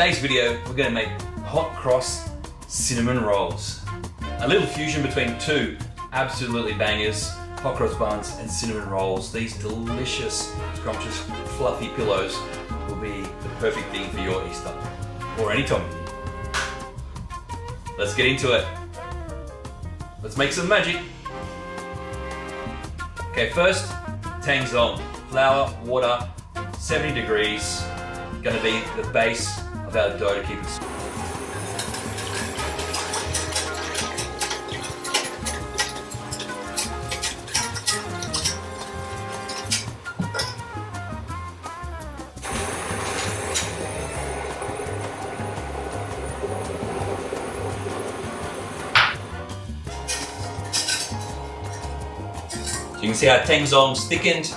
today's video, we're going to make hot cross cinnamon rolls. A little fusion between two absolutely bangers, hot cross buns and cinnamon rolls. These delicious, scrumptious, fluffy pillows will be the perfect thing for your Easter, or any time of year. Let's get into it. Let's make some magic. Okay, first, Tangzhong. Flour, water, 70 degrees. Going to be the base of our dough to keep it. So you can see how Tangzhong's thickened.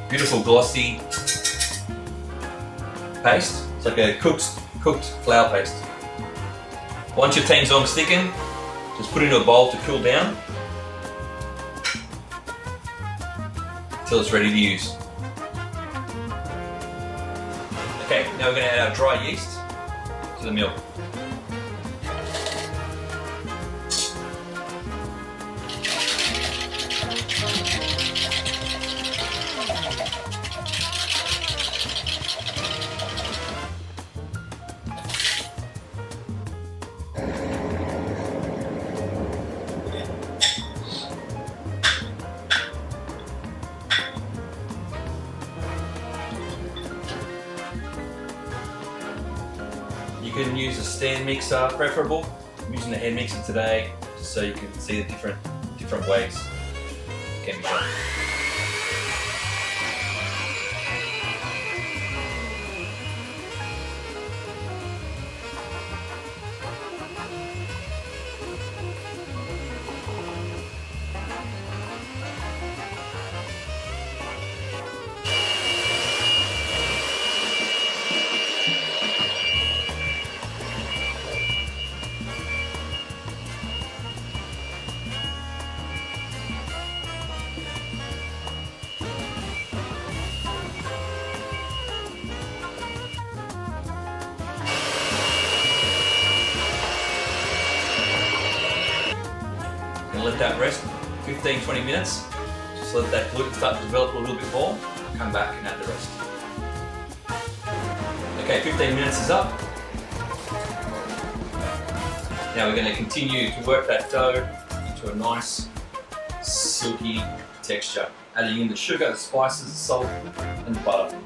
Beautiful glossy paste. It's like a cooked flour paste. Once your Tangzhong's thickened, just put it into a bowl to cool down until it's ready to use. Okay, now we're going to add our dry yeast to the milk. You can use a stand mixer, preferable. I'm using the hand mixer today, just so you can see the different ways it can be done. And let that rest 15-20 minutes. Just let that gluten start to develop a little bit more. Come back and add the rest. Okay, 15 minutes is up. Now we're going to continue to work that dough into a nice silky texture, adding in the sugar, the spices, the salt and the butter.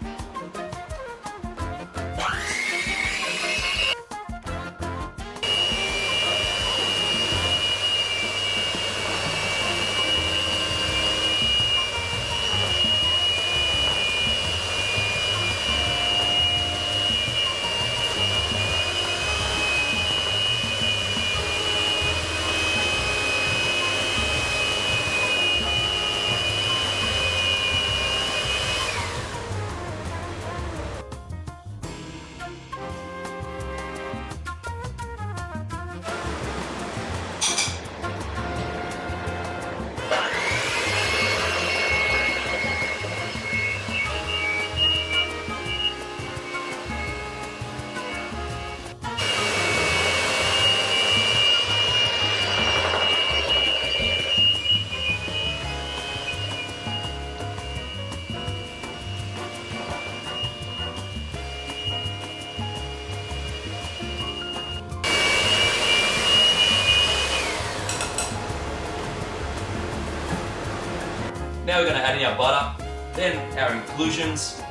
Now we're going to add in our butter, then our inclusions,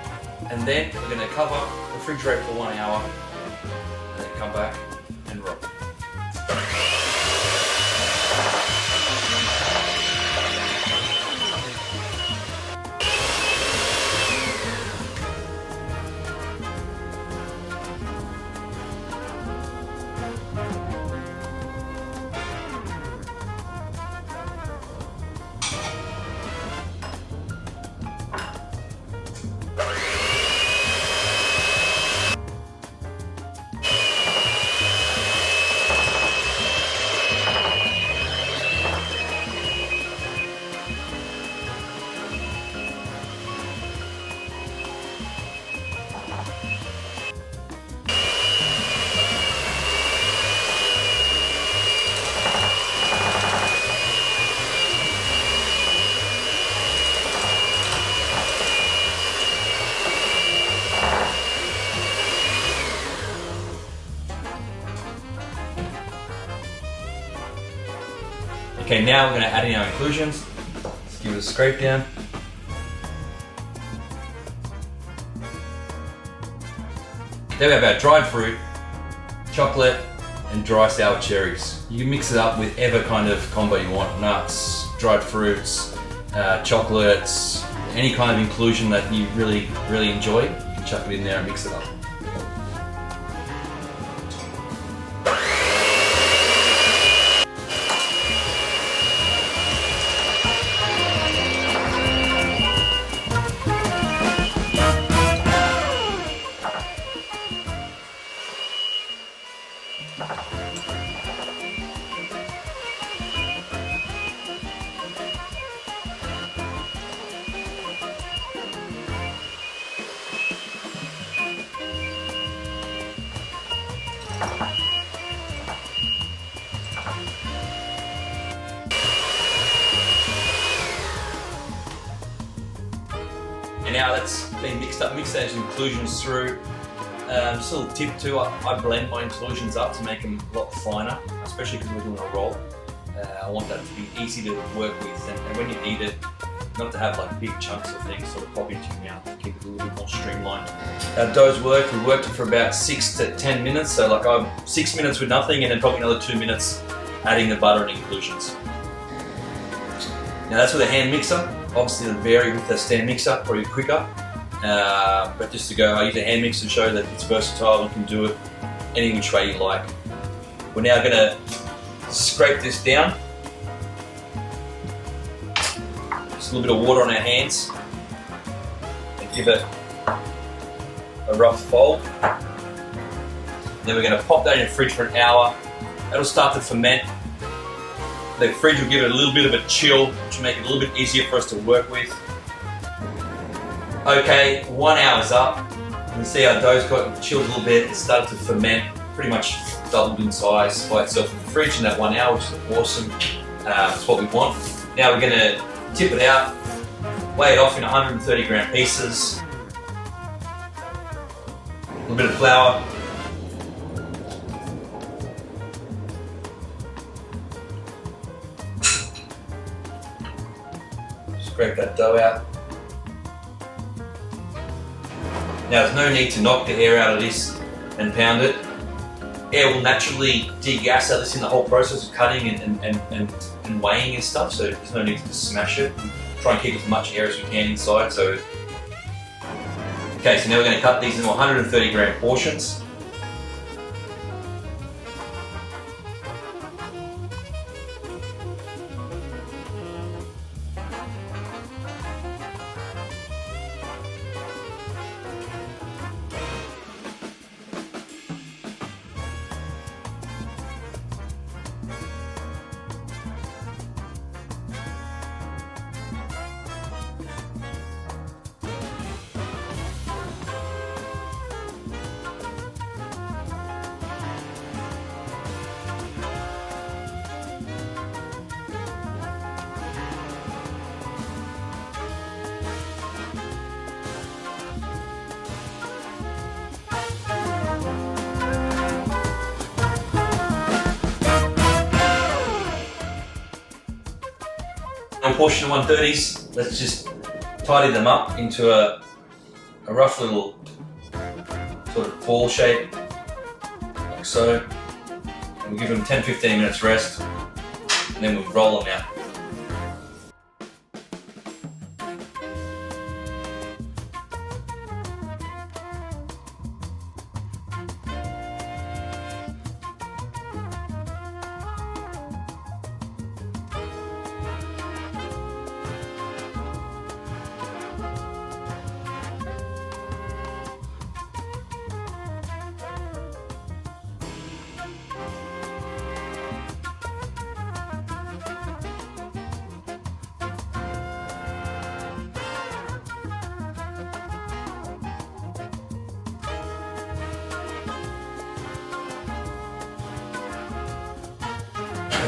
and then we're going to cover, refrigerate for 1 hour, and then come back and roll. Okay, now we're going to add in our inclusions. Let's give it a scrape down. There we have our dried fruit, chocolate, and dry sour cherries. You can mix it up with whatever kind of combo you want. Nuts, dried fruits, chocolates, any kind of inclusion that you really enjoy. You can chuck it in there and mix it up. And now that's been mixed up, mix those inclusions through. Just a little tip too, I blend my inclusions up to make them a lot finer, especially because we're doing a roll. I want that to be easy to work with, and when you eat it, not to have like big chunks of things sort of pop into your mouth, to keep it a little bit more streamlined. Our dough's worked, we worked it for about 6 to 10 minutes, so like 6 minutes with nothing and then probably another 2 minutes adding the butter and inclusions. Now that's with a hand mixer. Obviously it'll vary with the stand mixer, probably quicker. But just to go, I use a hand mixer to show that it's versatile and can do it any which way you like. We're now going to scrape this down. Just a little bit of water on our hands and give it a rough fold. Then we're going to pop that in the fridge for an hour. That'll start to ferment. The fridge will give it a little bit of a chill, which will make it a little bit easier for us to work with. Okay, 1 hour's up. You can see our dough's got chilled a little bit. It started to ferment, pretty much doubled in size by itself in the fridge in that 1 hour, which is awesome. That's what we want. Now we're going to tip it out, weigh it off in 130 gram pieces. A little bit of flour. Scrape that dough out. Now there's no need to knock the air out of this and pound it. Air will naturally degas out of this in the whole process of cutting and weighing and stuff, so there's no need to just smash it. Try and keep as much air as we can inside. Okay, so now we're going to cut these into 130 gram portions. One portion of 130s, let's just tidy them up into a rough little sort of ball shape, like so. And we'll give them 10-15 minutes rest, and then we'll roll them out.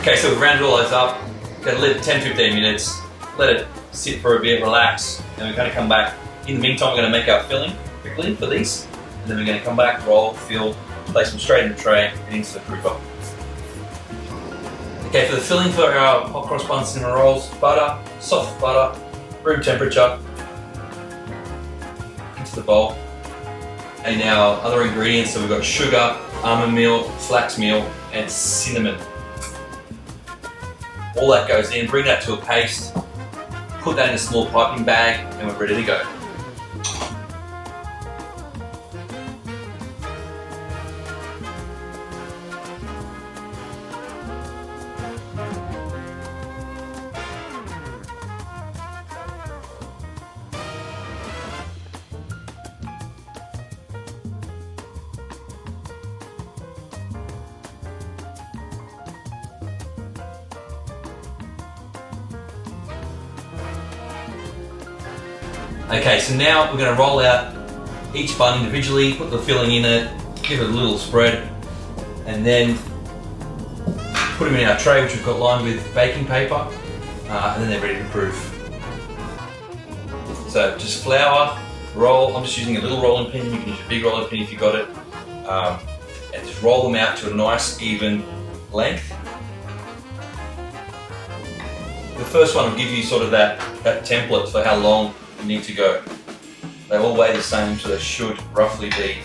Okay, so we've rounded all those up, gonna let it 10-15 minutes, let it sit for a bit, relax, and we're gonna come back. In the meantime, we're gonna make our filling quickly for these, and then we're gonna come back, roll, fill, place them straight in the tray and into the proofer. Okay, for the filling for our hot cross bun cinnamon rolls, butter, soft butter, room temperature, into the bowl. And our other ingredients, so we've got sugar, almond meal, flax meal, and cinnamon. All that goes in, bring that to a paste, put that in a small piping bag, and we're ready to go. Okay, so now we're going to roll out each bun individually, put the filling in it, give it a little spread, and then put them in our tray, which we've got lined with baking paper, and then they're ready to proof. So just flour, roll. I'm just using a little rolling pin. You can use a big rolling pin if you got it, and just roll them out to a nice even length. The first one will give you sort of that template for how long you need to go. They all weigh the same, so they should roughly be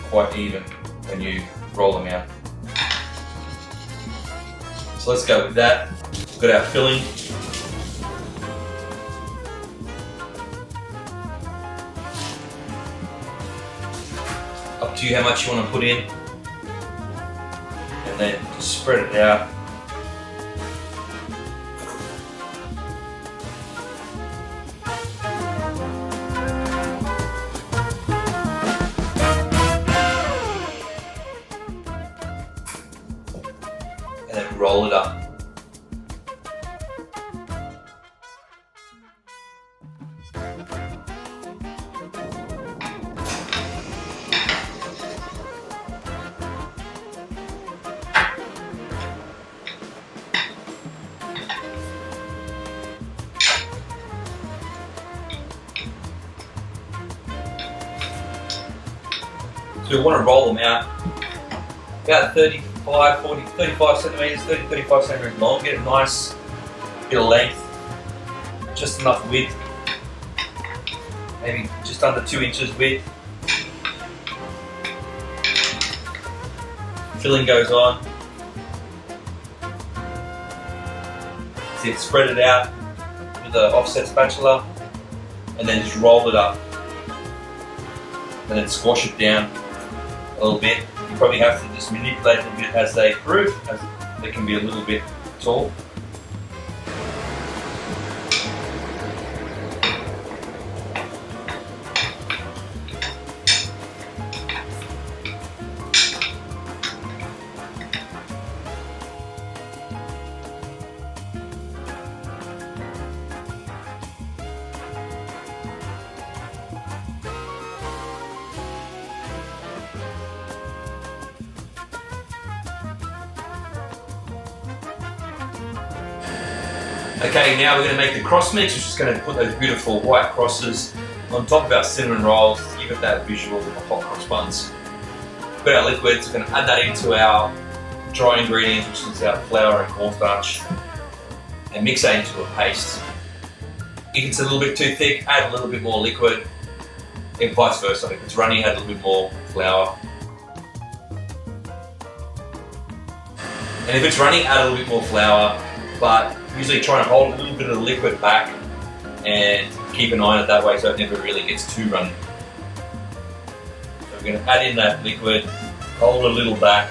quite even when you roll them out. So let's go with that. We've got our filling. Up to you how much you want to put in. And then just spread it out. And then roll it up. So we want to roll them out about 35 centimetres, 35 centimetres long, get a nice bit of length, just enough width, maybe just under 2 inches width. Filling goes on. See, spread it out with an offset spatula and then just roll it up and then squash it down a little bit. You probably have to just manipulate them a bit as they proof, as they can be a little bit tall. Okay, now we're going to make the cross mix, which is going to put those beautiful white crosses on top of our cinnamon rolls to give it that visual of hot cross buns. We've got our liquids, we're going to add that into our dry ingredients, which is our flour and cornstarch, and mix that into a paste. If it's a little bit too thick, add a little bit more liquid, and vice versa. If it's runny, add a little bit more flour. And if it's runny, add a little bit more flour, but usually try and hold a little bit of the liquid back and keep an eye on it that way so it never really gets too runny. So we're going to add in that liquid, hold a little back,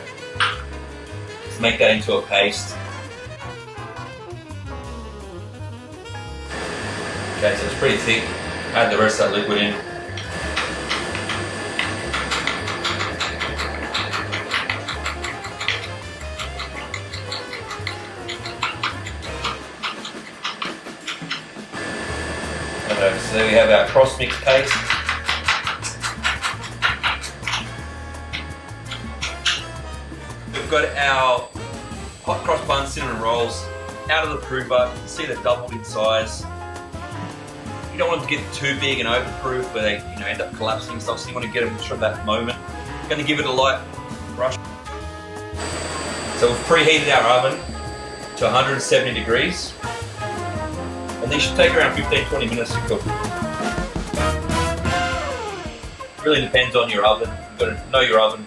just make that into a paste. Okay, so it's pretty thick. Add the rest of that liquid in. So there we have our cross mix paste. We've got our hot cross bun cinnamon rolls out of the proofer. You can see they're doubled in size. You don't want them to get too big and overproof where they end up collapsing and stuff, so you want to get them just from that moment. I'm going to give it a light brush. So we've preheated our oven to 170 degrees. And these should take around 15-20 minutes to cook. Really depends on your oven. You've got to know your oven.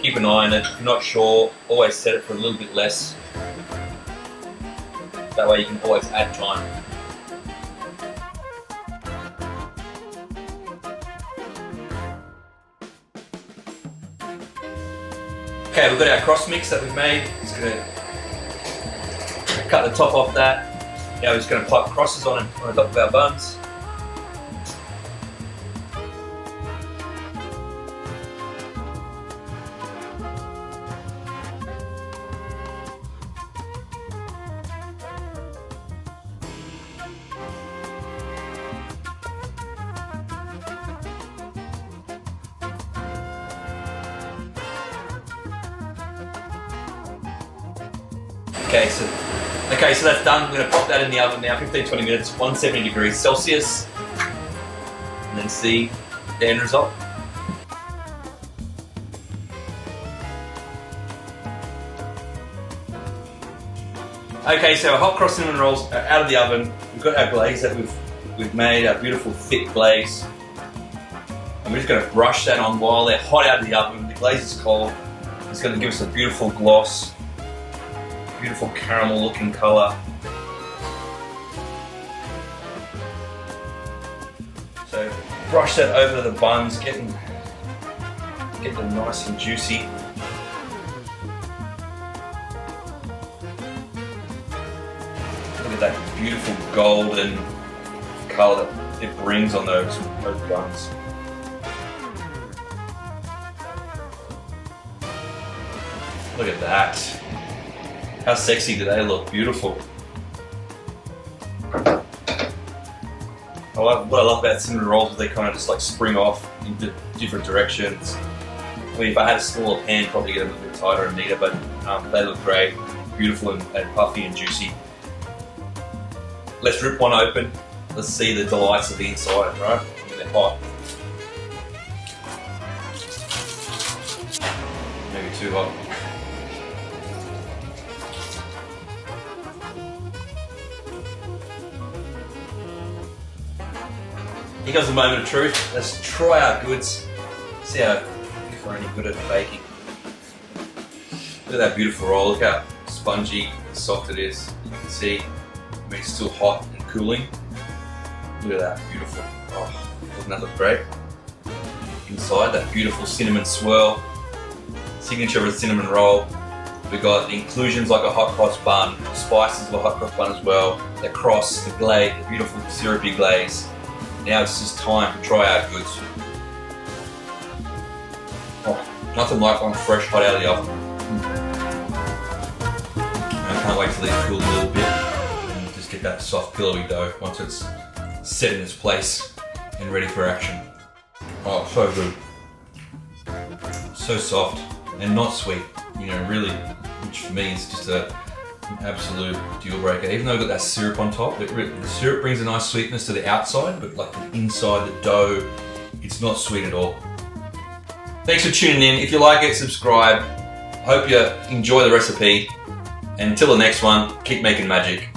Keep an eye on it. If you're not sure, always set it for a little bit less. That way you can always add time. Okay, we've got our cross mix that we've made. Just gonna cut the top off that. Now we're just going to plug crosses on the top of our buns. Okay, so that's done. We're going to pop that in the oven now, 15-20 minutes, 170 degrees Celsius, and then see the end result. Okay, so our hot cross cinnamon rolls are out of the oven. We've got our glaze that we've made, our beautiful thick glaze, and we're just going to brush that on while they're hot out of the oven. The glaze is cold. It's going to give us a beautiful gloss. Beautiful caramel looking colour. So brush that over the buns, get them nice and juicy. Look at that beautiful golden colour that it brings on those buns. Look at that. How sexy do they look? Beautiful. What I love about cinnamon rolls is they kind of just like spring off into different directions. I mean, if I had a smaller pan, probably get a little bit tighter and neater, but they look great, beautiful and puffy and juicy. Let's rip one open. Let's see the delights of the inside, right? I mean, they're hot. Maybe too hot. Here comes the moment of truth. Let's try our goods. See if we're any good at baking. Look at that beautiful roll. Look how spongy and soft it is. You can see, I mean, it's still hot and cooling. Look at that, beautiful. Oh, doesn't that look great? Inside, that beautiful cinnamon swirl. Signature of a cinnamon roll. We've got the inclusions like a hot cross bun, spices of a hot cross bun as well. The cross, the glaze, the beautiful syrupy glaze. Now it's just time to try our goods. Oh, nothing like one fresh hot out of the oven. I can't wait to let it cool a little bit and just get that soft pillowy dough once it's set in its place and ready for action. Oh, so good. So soft and not sweet, you know, really, which for me is just an absolute deal breaker. Even though I've got that syrup on top, the syrup brings a nice sweetness to the outside, but like the inside, the dough, it's not sweet at all. Thanks for tuning in. If you like it, subscribe. Hope you enjoy the recipe. And until the next one, keep making magic.